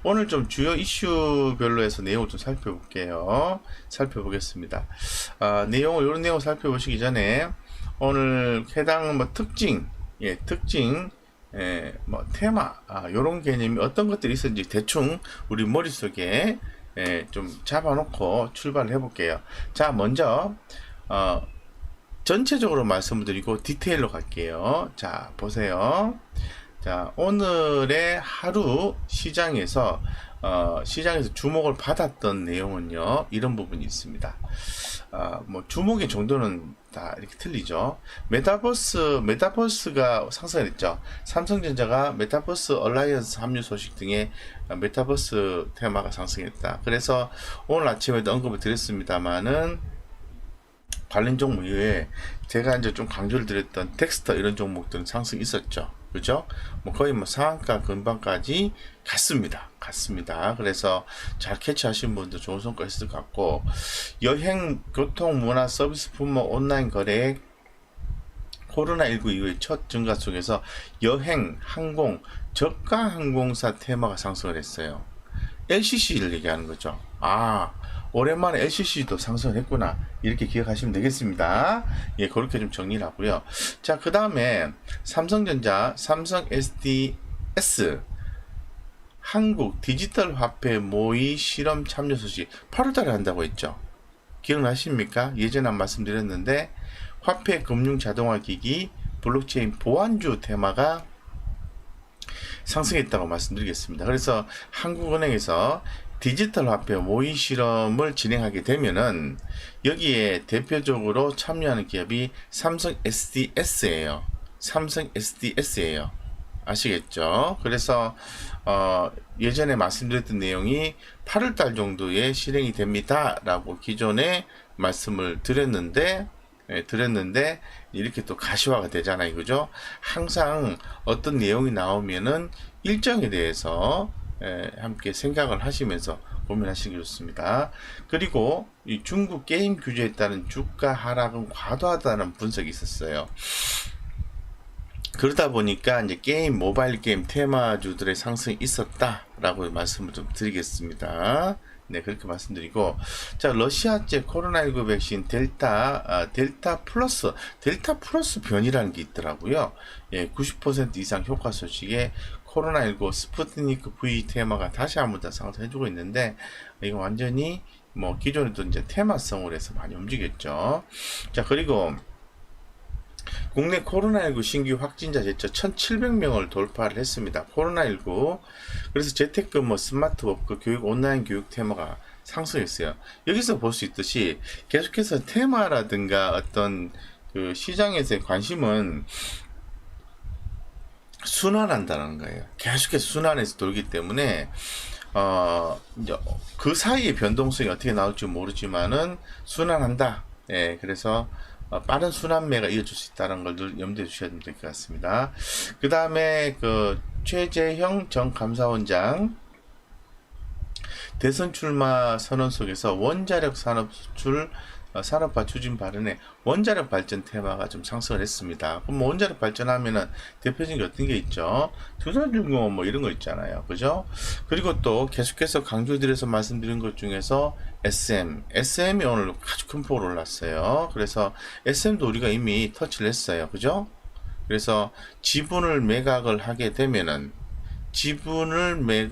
오늘 좀 주요 이슈별로 해서 내용을 좀 살펴보겠습니다. 이런 내용을 살펴보시기 전에 오늘 해당 뭐 특징, 뭐 테마, 요런 개념이 어떤 것들이 있었는지 대충 우리 머릿속에 좀 잡아놓고 출발을 해볼게요. 자, 먼저, 전체적으로 말씀을 드리고 디테일로 갈게요. 자, 보세요. 자, 오늘의 하루 시장에서 주목을 받았던 내용은요, 이런 부분이 있습니다. 뭐 주목의 정도는 다 이렇게 틀리죠. 메타버스가 상승했죠. 삼성전자가 메타버스 얼라이언스 합류 소식 등의 메타버스 테마가 상승했다. 그래서 오늘 아침에도 언급을 드렸습니다만은 관련 종목 이외에 제가 이제 좀 강조를 드렸던 텍스터 이런 종목들은 상승이 있었죠. 그죠? 뭐 거의 뭐 상한가 근방까지 갔습니다. 그래서 잘 캐치하신 분들 좋은 성과 있을 것 같고, 여행, 교통, 문화, 서비스 품목, 온라인 거래액 코로나19 이후의 첫 증가 속에서 여행, 항공, 저가 항공사 테마가 상승을 했어요. LCC를 얘기하는 거죠. 오랜만에 LCC도 상승을 했구나, 이렇게 기억하시면 되겠습니다. 예, 그렇게 좀 정리를 하고요. 자, 그 다음에 삼성전자, 삼성 SDS 한국 디지털 화폐 모의 실험 참여 소식 8월달에 한다고 했죠. 기억나십니까? 예전에 한 말씀드렸는데, 화폐 금융 자동화 기기 블록체인 보안주 테마가 상승했다고 말씀드리겠습니다. 그래서 한국은행에서 디지털 화폐 모의 실험을 진행하게 되면은 여기에 대표적으로 참여하는 기업이 삼성 SDS예요. 아시겠죠? 그래서 예전에 말씀드렸던 내용이 8월달 정도에 실행이 됩니다 라고 기존에 말씀을 드렸는데 이렇게 또 가시화가 되잖아요. 그죠? 항상 어떤 내용이 나오면은 일정에 대해서 함께 생각을 하시면서 고민하시기 좋습니다. 그리고 이 중국 게임 규제에 따른 주가 하락은 과도하다는 분석이 있었어요. 그러다 보니까 이제 모바일 게임 테마주들의 상승이 있었다라고 말씀을 좀 드리겠습니다. 네, 그렇게 말씀드리고, 자, 러시아제 코로나19 백신 델타 플러스 변이라는 게 있더라고요. 예, 90% 이상 효과 소식에 코로나19 스푸트니크 V 테마가 다시 한번 더 상승해주고 있는데, 이거 완전히 뭐 기존에도 이제 테마성으로 해서 많이 움직였죠. 자, 그리고 국내 코로나19 신규 확진자 제쳐 1,700명을 돌파를 했습니다. 코로나19. 그래서 재택근무, 스마트워크, 교육, 온라인 교육 테마가 상승했어요. 여기서 볼 수 있듯이 계속해서 테마라든가 어떤 그 시장에서의 관심은 순환한다는 거예요. 계속해서 순환해서 돌기 때문에 이제 그 사이의 변동성이 어떻게 나올지 모르지만은 순환한다. 예, 그래서 빠른 순환매가 이어질 수 있다는 걸 늘 염두에 두셔야 될 것 같습니다. 그 다음에 그 최재형 전 감사원장 대선 출마 선언 속에서 원자력 산업화 추진 발언에 원자력 발전 테마가 좀 상승을 했습니다. 그럼 뭐 원자력 발전하면은 대표적인 게 어떤 게 있죠? 투자중공업 뭐 이런 거 있잖아요. 그죠? 그리고 또 계속해서 강조드려서 말씀드린 것 중에서 SM이 오늘 아주 큰 폭으로 올랐어요. 그래서 SM도 우리가 이미 터치를 했어요. 그죠? 그래서 지분을 매각을 하게 되면은 지분의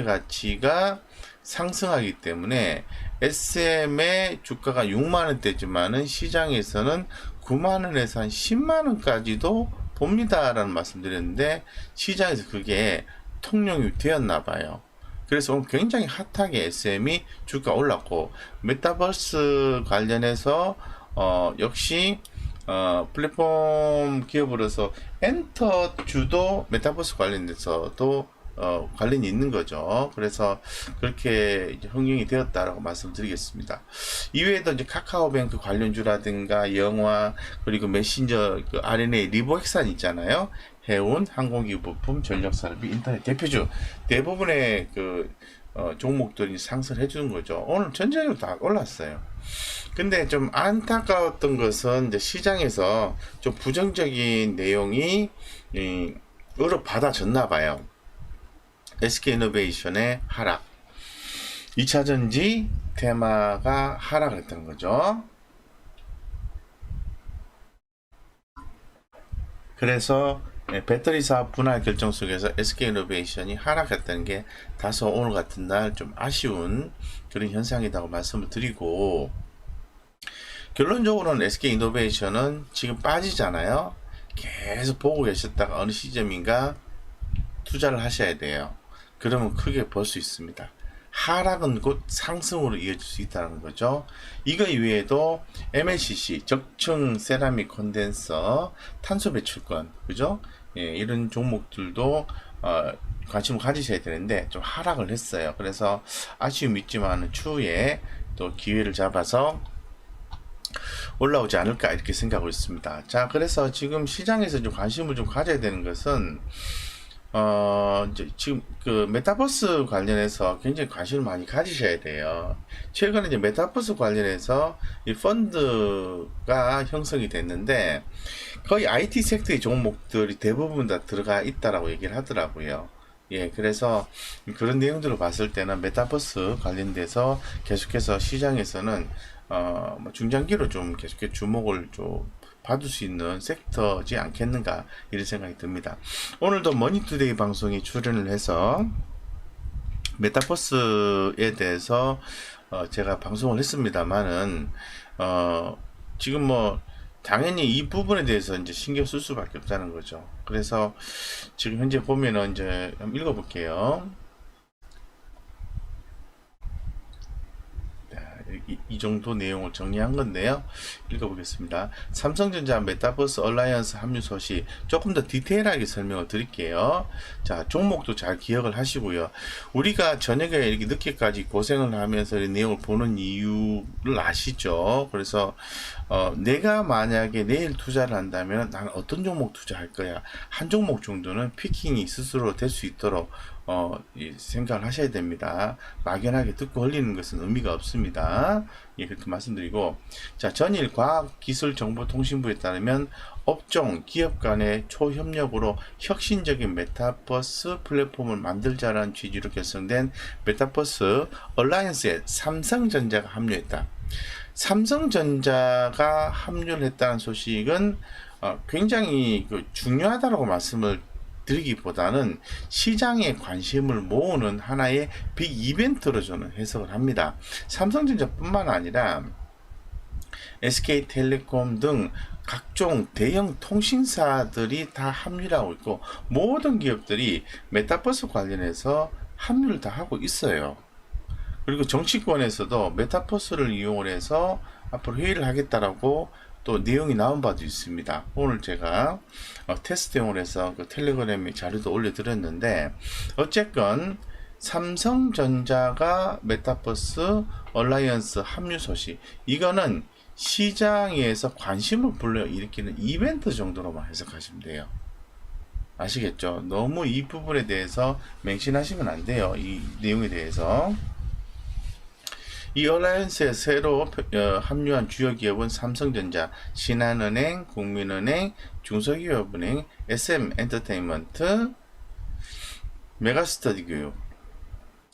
가치가 상승하기 때문에 SM의 주가가 6만원대지만은 시장에서는 9만원에서 한 10만원까지도 봅니다 라는 말씀 드렸는데, 시장에서 그게 통용이 되었나봐요. 그래서 오늘 굉장히 핫하게 SM이 주가 올랐고, 메타버스 관련해서 역시 플랫폼 기업으로서 엔터주도 메타버스 관련돼서도 관련이 있는 거죠. 그래서 그렇게 이제 흥행이 되었다라고 말씀드리겠습니다. 이외에도 이제 카카오뱅크 관련주라든가 영화, 그리고 메신저, 그 RNA 리보핵산 있잖아요. 해운, 항공기 부품, 전력산업이 인터넷 대표주 대부분의 그 종목들이 상승을 해주는 거죠. 오늘 전체적으로 다 올랐어요. 근데 좀 안타까웠던 것은 이제 시장에서 좀 부정적인 내용이 받아졌나 봐요. SK이노베이션의 하락, 2차전지 테마가 하락했다는 거죠. 그래서 배터리 사업 분할 결정 속에서 SK이노베이션이 하락했다는 게 다소 오늘 같은 날 좀 아쉬운 그런 현상이라고 말씀을 드리고, 결론적으로는 SK이노베이션은 지금 빠지잖아요. 계속 보고 계셨다가 어느 시점인가 투자를 하셔야 돼요. 그러면 크게 볼 수 있습니다. 하락은 곧 상승으로 이어질 수 있다는 거죠. 이거 이외에도 MLCC, 적층 세라믹 콘덴서, 탄소 배출권, 그죠? 예, 이런 종목들도 관심을 가지셔야 되는데 좀 하락을 했어요. 그래서 아쉬움이 있지만 추후에 또 기회를 잡아서 올라오지 않을까 이렇게 생각하고 있습니다. 자, 그래서 지금 시장에서 좀 관심을 좀 가져야 되는 것은 이제 지금 그 메타버스 관련해서 굉장히 관심을 많이 가지셔야 돼요. 최근에 이제 메타버스 관련해서 이 펀드가 형성이 됐는데 거의 IT 섹터의 종목들이 대부분 다 들어가 있다라고 얘기를 하더라고요. 예, 그래서 그런 내용들을 봤을 때는 메타버스 관련돼서 계속해서 시장에서는 뭐 중장기로 좀 계속해서 주목을 좀 받을 수 있는 섹터지 않겠는가 이런 생각이 듭니다. 오늘도 머니투데이 방송에 출연을 해서 메타버스에 대해서 제가 방송을 했습니다만은 지금 뭐 당연히 이 부분에 대해서 이제 신경 쓸 수밖에 없다는 거죠. 그래서 지금 현재 보면은 이제 한번 읽어볼게요. 이 정도 내용을 정리한 건데요. 읽어보겠습니다. 삼성전자 메타버스 얼라이언스 합류 소식 조금 더 디테일하게 설명을 드릴게요. 자, 종목도 잘 기억을 하시고요. 우리가 저녁에 이렇게 늦게까지 고생을 하면서 이 내용을 보는 이유를 아시죠? 그래서 내가 만약에 내일 투자를 한다면 나는 어떤 종목 투자할 거야. 한 종목 정도는 피킹이 스스로 될 수 있도록 생각을 하셔야 됩니다. 막연하게 듣고 흘리는 것은 의미가 없습니다. 예, 그렇게 말씀드리고, 자, 전일 과학기술정보통신부에 따르면 업종, 기업 간의 초협력으로 혁신적인 메타버스 플랫폼을 만들자라는 취지로 결성된 메타버스 얼라이언스에 삼성전자가 합류했다. 삼성전자가 합류를 했다는 소식은 굉장히 중요하다고 말씀을 드리기보다는 시장의 관심을 모으는 하나의 빅 이벤트로 저는 해석을 합니다. 삼성전자뿐만 아니라 SK텔레콤 등 각종 대형 통신사들이 다 합류를 하고 있고 모든 기업들이 메타버스 관련해서 합류를 다 하고 있어요. 그리고 정치권에서도 메타버스를 이용을 해서 앞으로 회의를 하겠다라고 또 내용이 나온 바도 있습니다. 오늘 제가 테스트용으로 해서 그 텔레그램에 자료도 올려드렸는데 어쨌건 삼성전자가 메타버스 얼라이언스 합류 소식, 이거는 시장에서 관심을 불러일으키는 이벤트 정도로만 해석하시면 돼요. 아시겠죠? 너무 이 부분에 대해서 맹신하시면 안 돼요. 이 내용에 대해서. 이 얼라이언스에 새로 합류한 주요 기업은 삼성전자, 신한은행, 국민은행, 중소기업은행, SM엔터테인먼트, 메가스터디교육,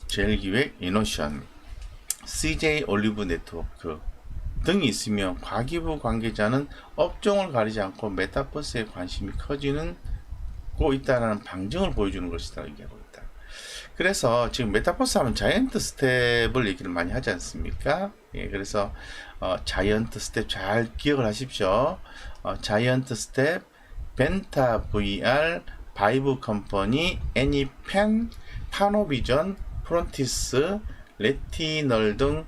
제일기획, 이노션, CJ올리브네트워크 등이 있으며 과기부 관계자는 업종을 가리지 않고 메타버스에 관심이 커지고 있다는 방증을 보여주는 것이다 얘기하고 있다. 그래서 지금 메타버스 하면 자이언트 스텝을 얘기를 많이 하지 않습니까? 예, 그래서 자이언트 스텝 잘 기억을 하십시오. 자이언트 스텝, 벤타 VR, 바이브 컴퍼니, 애니펜, 파노비전, 프론티스, 레티널 등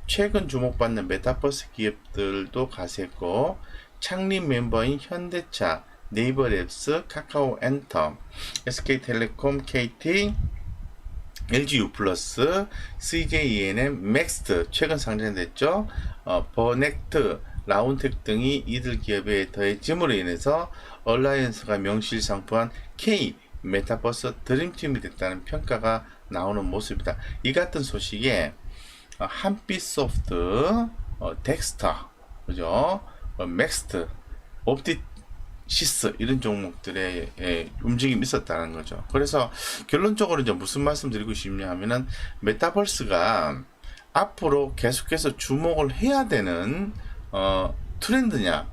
최근 주목받는 메타버스 기업들도 가세했고, 창립 멤버인 현대차, 네이버랩스, 카카오엔터, SK텔레콤, KT, LGU+, CJENM, 맥스트 최근 상장됐죠. 버넥트, 라운텍 등이 이들 기업에 더해짐으로 인해서 얼라이언스가 명실상부한 K 메타버스 드림팀이 됐다는 평가가 나오는 모습이다. 이 같은 소식에 한빛소프트, 덱스터, 그죠? 맥스트, 옵티 시스 이런 종목들의 움직임이 있었다는 거죠. 그래서 결론적으로 이제 무슨 말씀 드리고 싶냐 하면은 메타버스가 앞으로 계속해서 주목을 해야 되는 트렌드냐?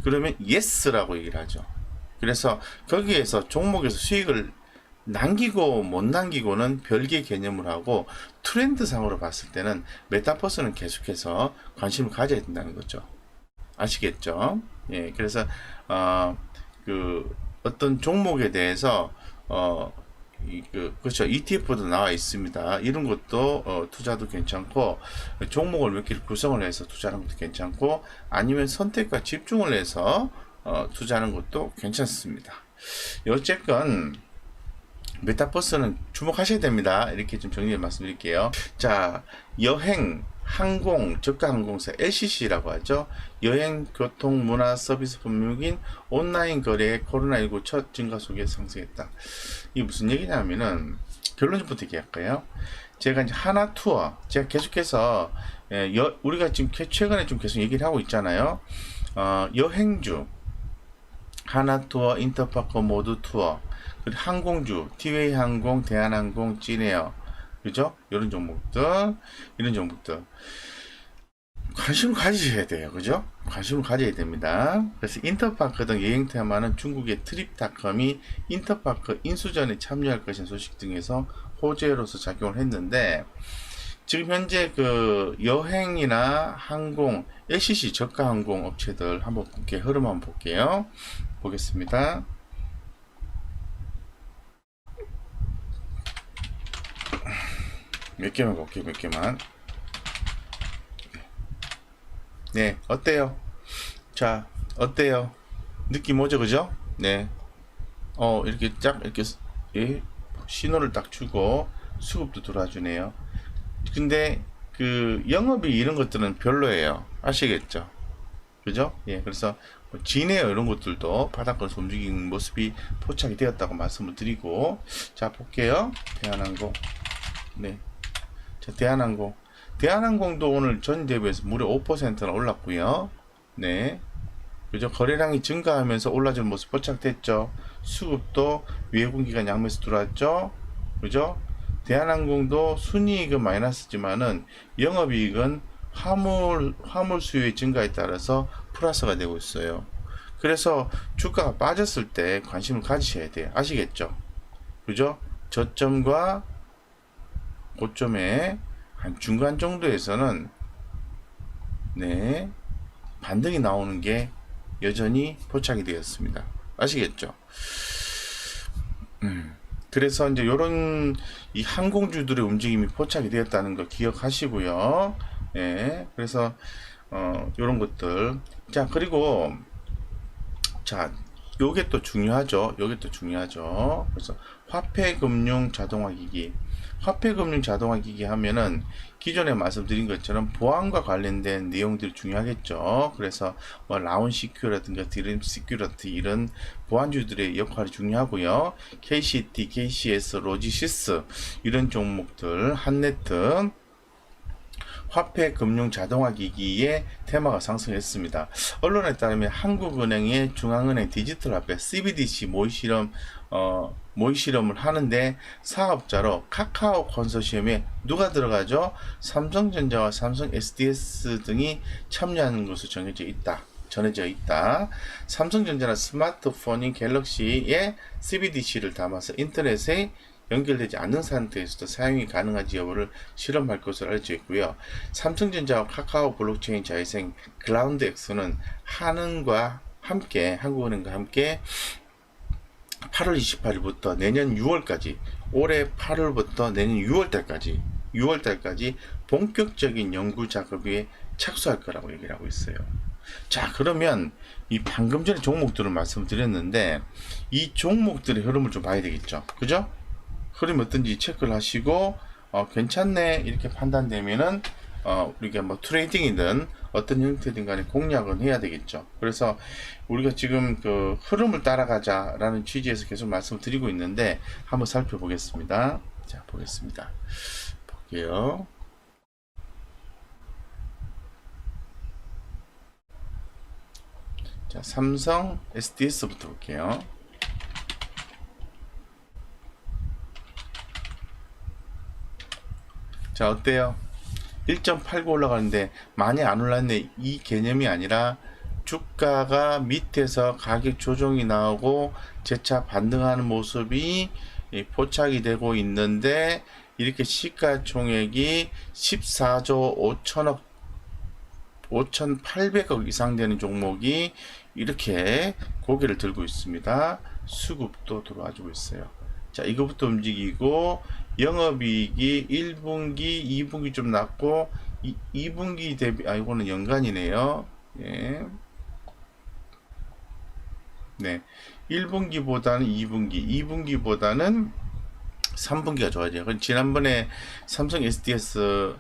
그러면 예스라고 얘기를 하죠. 그래서 거기에서 종목에서 수익을 남기고 못 남기고는 별개의 개념을 하고 트렌드 상으로 봤을 때는 메타버스는 계속해서 관심을 가져야 된다는 거죠. 아시겠죠? 예, 그래서 그 어떤 종목에 대해서 그렇죠. ETF도 나와 있습니다. 이런 것도 투자도 괜찮고 종목을 몇 개를 구성을 해서 투자하는 것도 괜찮고 아니면 선택과 집중을 해서 투자하는 것도 괜찮습니다. 어쨌건 메타버스는 주목하셔야 됩니다. 이렇게 좀 정리해 말씀드릴게요. 자, 여행, 항공, 저가 항공사 LCC라고 하죠. 여행, 교통, 문화, 서비스 품목인 온라인 거래의 코로나19 첫 증가 속에 상승했다. 이게 무슨 얘기냐면은 결론부터 얘기할까요? 제가 이제 하나 투어, 제가 계속해서 우리가 지금 최근에 좀 계속 얘기를 하고 있잖아요. 여행주, 하나 투어, 인터파크 모두 투어, 그리고 항공주, 티웨이 항공, 대한항공, 찐에어, 그죠? 이런 종목들, 이런 종목들. 관심을 가지셔야 돼요. 그죠? 관심을 가져야 됩니다. 그래서 인터파크 등 여행 테마는 중국의 트립닷컴이 인터파크 인수전에 참여할 것인 소식 등에서 호재로서 작용을 했는데, 지금 현재 그 여행이나 항공, LCC 저가 항공 업체들 한번 볼게요. 흐름 한번 볼게요. 보겠습니다. 몇 개만 볼게요. 몇 개만. 네, 어때요? 자, 어때요? 느낌 오죠, 그죠? 네. 이렇게 쫙, 이렇게, 예, 신호를 딱 주고, 수급도 들어와주네요. 근데, 그, 영업이 이런 것들은 별로예요. 아시겠죠? 그죠? 예, 그래서, 진에어 이런 것들도 바닥권에서 움직이는 모습이 포착이 되었다고 말씀을 드리고, 자, 볼게요. 대한항공. 네. 자, 대한항공. 대한항공도 오늘 전 대비해서 무려 5%나 올랐고요. 네. 그죠? 거래량이 증가하면서 올라준 모습 포착됐죠. 수급도 외국인기관 양면에서 들어왔죠. 그죠? 대한항공도 순이익은 마이너스지만은 영업이익은 화물 수요의 증가에 따라서 플러스가 되고 있어요. 그래서 주가가 빠졌을 때 관심을 가지셔야 돼요. 아시겠죠? 그죠? 저점과 고점에 한 중간 정도에서는 네, 반등이 나오는 게 여전히 포착이 되었습니다. 아시겠죠? 그래서 이제 요런 이 항공주들의 움직임이 포착이 되었다는 거 기억하시고요. 예, 그래서 요런 것들. 자, 그리고 자, 요게 또 중요하죠. 요게 또 중요하죠. 그래서 화폐금융 자동화기기. 화폐금융 자동화기기 하면은 기존에 말씀드린 것처럼 보안과 관련된 내용들이 중요하겠죠. 그래서 뭐 라운 시큐라든가 드림 시큐리티 이런 보안주들의 역할이 중요하고요. KCT, KCS, 로지시스 이런 종목들, 한네트 화폐 금융 자동화 기기의 테마가 상승했습니다. 언론에 따르면 한국은행의 중앙은행 디지털 화폐 CBDC 모의 실험을 하는데 사업자로 카카오 컨소시엄에 누가 들어가죠? 삼성전자와 삼성 SDS 등이 참여하는 것으로 전해져 있다. 삼성전자는 스마트폰인 갤럭시에 CBDC를 담아서 인터넷에 연결되지 않는 상태에서도 사용이 가능한지 여부를 실험할 것으로 알려져 있고요. 삼성전자와 카카오 블록체인 자회생 클라우드엑스는 한은과 함께 한국은행과 함께 8월 28일부터 내년 6월까지 올해 8월부터 내년 6월달까지 본격적인 연구 작업에 착수할 거라고 얘기를 하고 있어요. 자, 그러면 이 방금 전에 종목들을 말씀드렸는데 이 종목들의 흐름을 좀 봐야 되겠죠. 그죠? 흐름이 어떤지 체크를 하시고 괜찮네 이렇게 판단되면은 우리가 뭐 트레이딩이든 어떤 형태든 간에 공략은 해야 되겠죠. 그래서 우리가 지금 그 흐름을 따라가자라는 취지에서 계속 말씀드리고 있는데 한번 살펴보겠습니다. 자, 보겠습니다. 볼게요. 자, 삼성 SDS부터 볼게요. 자, 어때요? 1.89 올라가는데 많이 안 올랐네. 이 개념이 아니라 주가가 밑에서 가격 조정이 나오고 재차 반등하는 모습이 포착이 되고 있는데, 이렇게 시가총액이 14조 5천억 5,800억 이상 되는 종목이 이렇게 고개를 들고 있습니다. 수급도 들어와주고 있어요. 자, 이거부터 움직이고, 영업이익이 1분기, 2분기 좀 낮고, 2분기 대비, 이거는 연간이네요. 예. 네. 1분기보다는 2분기, 2분기보다는 3분기가 좋아져요. 지난번에 삼성 SDS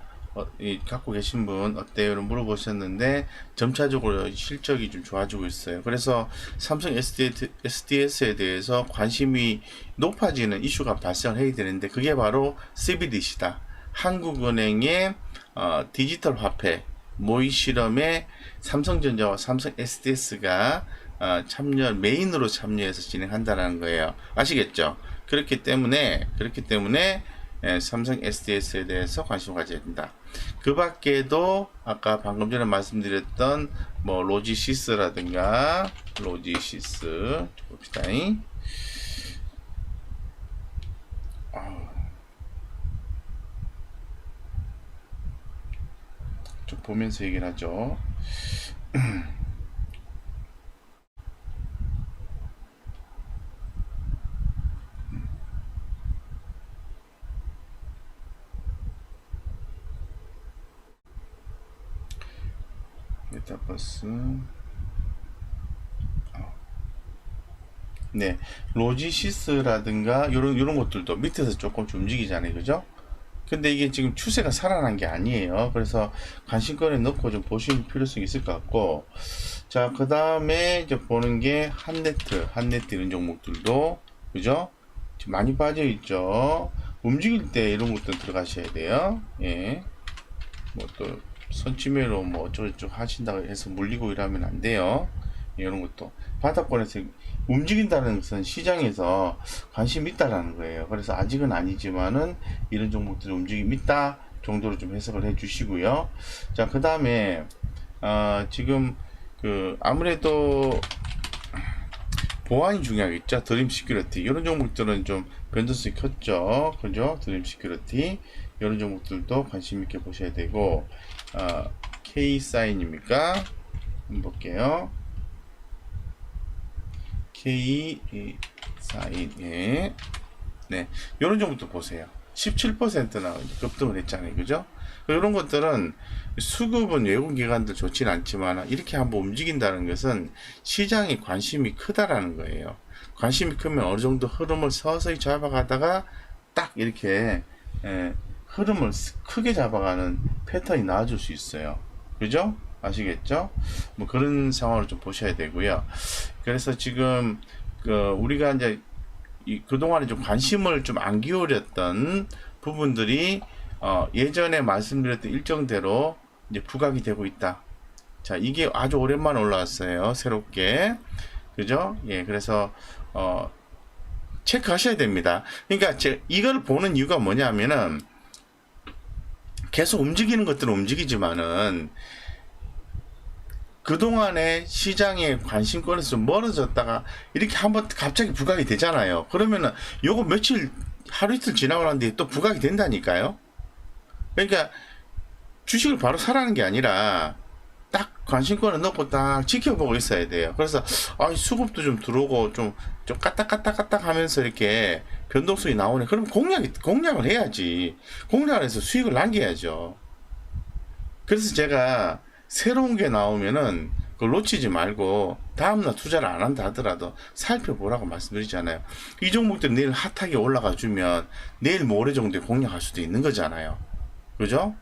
갖고 계신 분 어때요? 물어보셨는데 점차적으로 실적이 좀 좋아지고 있어요. 그래서 삼성 SDS에 대해서 관심이 높아지는 이슈가 발생을 해야 되는데, 그게 바로 CBDC다. 한국은행의 디지털 화폐 모의 실험에 삼성전자와 삼성 SDS가 메인으로 참여해서 진행한다는 거예요. 아시겠죠? 그렇기 때문에 삼성 SDS에 대해서 관심을 가져야 된다. 그 밖에도 아까 방금 전에 말씀드렸던 뭐 로지시스라든가 로지시스 봅시다. 좀 보면서 얘기를 하죠. 메타버스. 네, 로지시스라든가 요런 것들도 밑에서 조금 움직이잖아요, 그죠? 근데 이게 지금 추세가 살아난 게 아니에요. 그래서 관심권에 넣고 좀 보실 필요성이 있을 것 같고, 자, 그 다음에 이제 보는 게 한네트 이런 종목들도, 그죠? 지금 많이 빠져 있죠. 움직일 때 이런 것들 들어가셔야 돼요. 예. 뭐 또 선취매로 뭐 어쩌고저쩌고 하신다고 해서 물리고 이러면 안 돼요. 이런 것도 바닥권에서 움직인다는 것은 시장에서 관심이 있다라는 거예요. 그래서 아직은 아니지만은 이런 종목들이 움직임이 있다 정도로 좀 해석을 해 주시고요. 자, 그 다음에 지금 아무래도 보안이 중요하겠죠. 드림 시큐리티 이런 종목들은 좀 변동성이 컸죠. 그죠? 드림 시큐리티 이런 종목들도 관심 있게 보셔야 되고, K 사인입니까? 한번 볼게요. K 사인, 예. 네, 이런 종목도 보세요. 17%나 급등을 했잖아요, 그죠? 이런 것들은 수급은 외국 기관들 좋지는 않지만 이렇게 한번 움직인다는 것은 시장에 관심이 크다라는 거예요. 관심이 크면 어느 정도 흐름을 서서히 잡아가다가 딱 이렇게 흐름을 크게 잡아가는 패턴이 나와줄 수 있어요. 그죠? 아시겠죠? 뭐 그런 상황을 좀 보셔야 되고요. 그래서 지금 우리가 이제 그동안에 좀 관심을 좀 안 기울였던 부분들이 예전에 말씀드렸던 일정대로 이제 부각이 되고 있다. 자, 이게 아주 오랜만에 올라왔어요. 새롭게. 그죠? 예, 그래서 체크하셔야 됩니다. 그러니까 이걸 보는 이유가 뭐냐면은 계속 움직이는 것들은 움직이지만은 그동안에 시장의 관심권에서 좀 멀어졌다가 이렇게 한번 갑자기 부각이 되잖아요. 그러면은 요거 하루 이틀 지나고 난 뒤에 또 부각이 된다니까요. 그러니까 주식을 바로 사라는 게 아니라 딱 관심권을 넣고 딱 지켜보고 있어야 돼요. 그래서 수급도 좀 들어오고 좀 까딱까딱까딱 하면서 이렇게 변동성이 나오네. 그럼 공략을 해야지. 공략을 해서 수익을 남겨야죠. 그래서 제가 새로운 게 나오면은 그걸 놓치지 말고 다음날 투자를 안 한다 하더라도 살펴보라고 말씀드리잖아요. 이 종목들 내일 핫하게 올라가 주면 내일 모레 정도에 공략할 수도 있는 거잖아요. 그죠?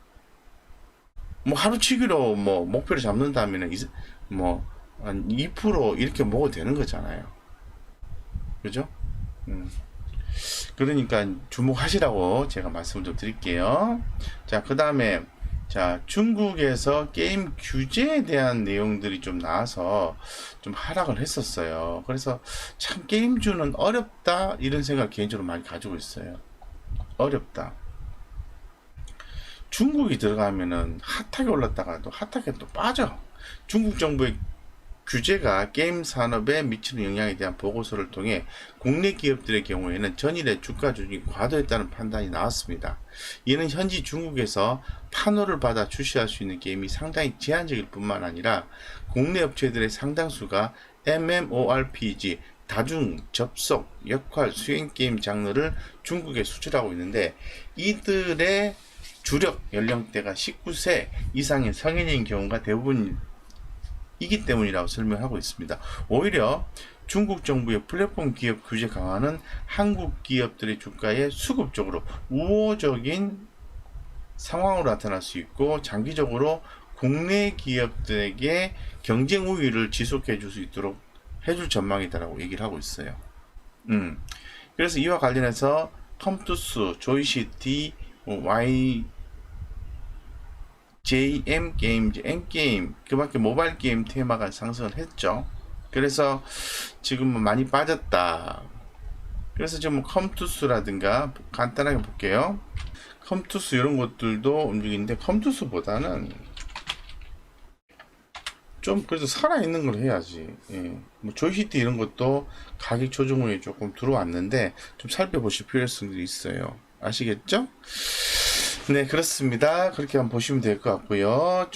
뭐 하루치기로 뭐 목표를 잡는다면은 한 2% 이렇게 먹어도 되는 거잖아요. 그죠? 그러니까 주목하시라고 제가 말씀을 좀 드릴게요. 자, 그 다음에 자, 중국에서 게임 규제에 대한 내용들이 좀 나와서 좀 하락을 했었어요. 그래서 참 게임주는 어렵다 이런 생각 개인적으로 많이 가지고 있어요. 어렵다. 중국이 들어가면은 핫하게 올랐다가 또 핫하게 또 빠져. 중국 정부의 규제가 게임 산업에 미치는 영향에 대한 보고서를 통해 국내 기업들의 경우에는 전일의 주가 조정이 과도했다는 판단이 나왔습니다. 이는 현지 중국에서 판호를 받아 출시할 수 있는 게임이 상당히 제한적일 뿐만 아니라 국내 업체들의 상당수가 MMORPG, 다중, 접속, 역할, 수행 게임 장르를 중국에 수출하고 있는데 이들의 주력 연령대가 19세 이상의 성인인 경우가 대부분 이기 때문이라고 설명하고 있습니다. 오히려 중국 정부의 플랫폼 기업 규제 강화는 한국 기업들의 주가에 수급적으로 우호적인 상황으로 나타날 수 있고 장기적으로 국내 기업들에게 경쟁 우위를 지속해 줄 수 있도록 해줄 전망이다라고 얘기를 하고 있어요. 그래서 이와 관련해서 컴투스, 조이시티, JM 게임즈, M게임, 그밖에 모바일 게임 테마가 상승을 했죠. 그래서 지금 많이 빠졌다. 그래서 지금 컴투스라든가 간단하게 볼게요. 컴투스 이런 것들도 움직이는데 컴투스보다는 좀 그래도 살아있는 걸 해야지. 예. 뭐 조이시티 이런 것도 가격 조정 후에 조금 들어왔는데 좀 살펴보실 필요성이 있어요. 아시겠죠? 네, 그렇습니다. 그렇게 한번 보시면 될 것 같고요.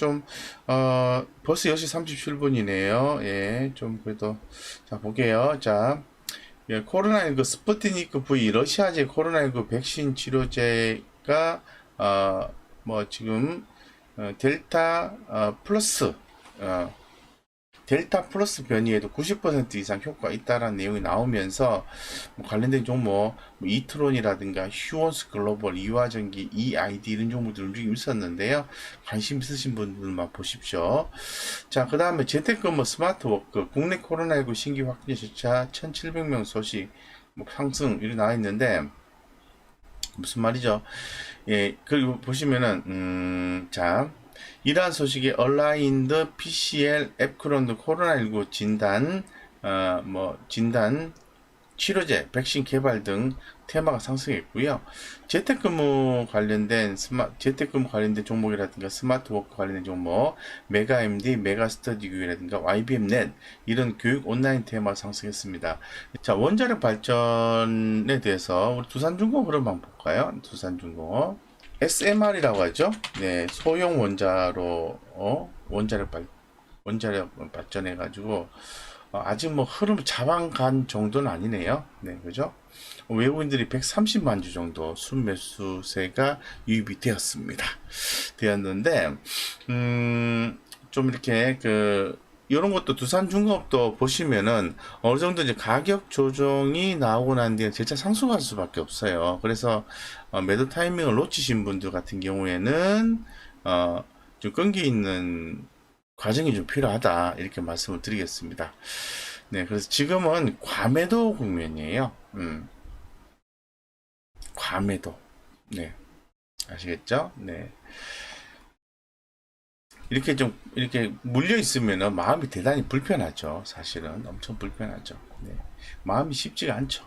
벌써 10시 37분이네요. 예, 좀 그래도, 자, 볼게요. 자, 예, 코로나19 스푸트니크 V 러시아제 코로나19 백신 치료제가, 지금, 델타, 플러스, 델타 플러스 변이에도 90% 이상 효과가 있다라는 내용이 나오면서 관련된 종목 이트론이라든가 휴원스 글로벌, 이화전기, EID 이런 종목들 움직임이 있었는데요. 관심 있으신 분들만 보십시오. 자, 그 다음에 재택근무 스마트워크 국내 코로나19 신규 확진자 1700명 소식 상승 이렇게 나와 있는데 무슨 말이죠? 예, 그리고 보시면은 자, 이러한 소식에 얼라인드 PCL 앱크론드 코로나19 진단 치료제, 백신 개발 등 테마가 상승했고요. 재택근무 관련된 종목이라든가 스마트워크 관련된 종목, 메가MD, 메가스터디교육이라든가 YBM넷 이런 교육 온라인 테마가 상승했습니다. 자, 원자력 발전에 대해서 우리 두산중공업 한번 볼까요? 두산중공업. SMR이라고 하죠. 네, 소형 원자력 발전해가지고 아직 뭐 흐름 자방 간 정도는 아니네요. 네, 그죠? 외국인들이 130만 주 정도 순매수세가 유입이 되었는데, 좀 이렇게 이런 것도 두산중공업도 보시면은 어느 정도 이제 가격 조정이 나오고 난 뒤에 재차 상승할 수밖에 없어요. 그래서 매도 타이밍을 놓치신 분들 같은 경우에는 좀 끈기 있는 과정이 좀 필요하다 이렇게 말씀을 드리겠습니다. 네, 그래서 지금은 과매도 국면이에요. 과매도. 네, 아시겠죠? 네. 이렇게 물려 있으면 마음이 대단히 불편하죠. 사실은 엄청 불편하죠. 네. 마음이 쉽지가 않죠.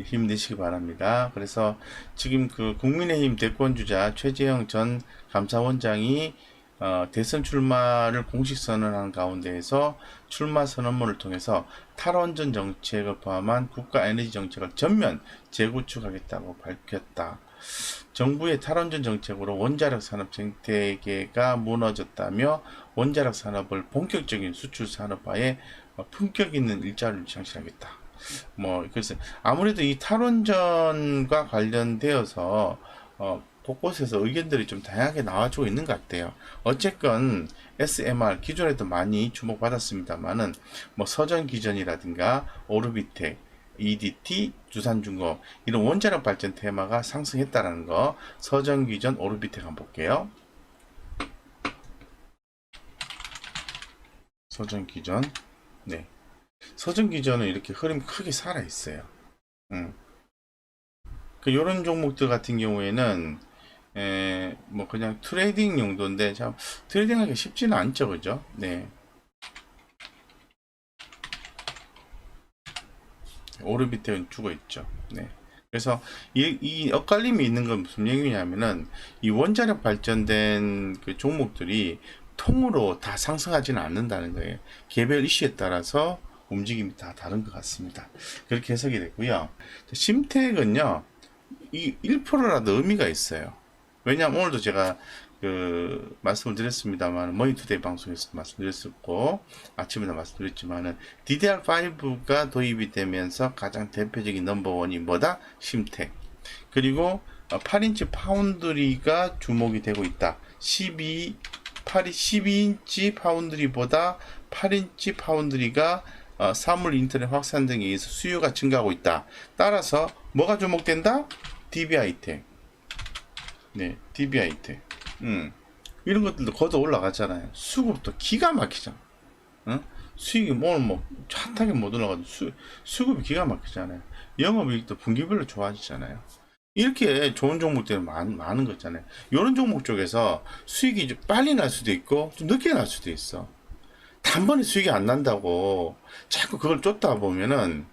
힘내시기 바랍니다. 그래서 지금 국민의힘 대권주자 최재형 전 감사원장이 대선 출마를 공식 선언한 가운데에서 출마 선언문을 통해서 탈원전 정책을 포함한 국가 에너지 정책을 전면 재구축하겠다고 밝혔다. 정부의 탈원전 정책으로 원자력 산업 생태계가 무너졌다며 원자력 산업을 본격적인 수출 산업화에 품격 있는 일자리를 창출하겠다. 그래서 아무래도 이 탈원전과 관련되어서 곳곳에서 의견들이 좀 다양하게 나와주고 있는 것 같아요. 어쨌건 SMR 기존에도 많이 주목받았습니다만은 서전기전이라든가 오르비텍, EDT, 두산중공업 이런 원자력 발전 테마가 상승했다는 거. 서전기전, 오르비텍 한번 볼게요. 서전기전, 네. 서전기전은 이렇게 흐름 크게 살아 있어요. 이런 종목들 같은 경우에는 뭐 그냥 트레이딩 용도인데 참 트레이딩하기 쉽지는 않죠, 그죠? 네. 오르비트는 죽어 있죠. 네. 그래서 이 엇갈림이 있는 건 무슨 얘기냐면은 이 원자력 발전된 그 종목들이 통으로 다 상승하지는 않는다는 거예요. 개별 이슈에 따라서 움직임이 다 다른 것 같습니다. 그렇게 해석이 됐고요. 심택은요, 이 1%라도 의미가 있어요. 왜냐하면 오늘도 제가 그 말씀을 드렸습니다만 머니투데이 방송에서 말씀드렸었고 아침에도 말씀드렸지만은 DDR5가 도입이 되면서 가장 대표적인 넘버원이 뭐다? 심택. 그리고 8인치 파운드리가 주목이 되고 있다. 12인치 파운드리보다 8인치 파운드리가 사물 인터넷 확산 등에 의해서 수요가 증가하고 있다. 따라서 뭐가 주목된다? DBI텍. 네, DBI텍. 이런 것들도 거저 올라갔잖아요. 수급도 기가 막히잖아. 응? 수익이 오늘 뭐 차 못 올라가도 수급이 기가 막히잖아요. 영업이익도 분기별로 좋아지잖아요. 이렇게 좋은 종목들이 많은 거 있잖아요. 이런 종목 쪽에서 수익이 좀 빨리 날 수도 있고 좀 늦게 날 수도 있어. 단번에 수익이 안 난다고 자꾸 그걸 쫓다 보면은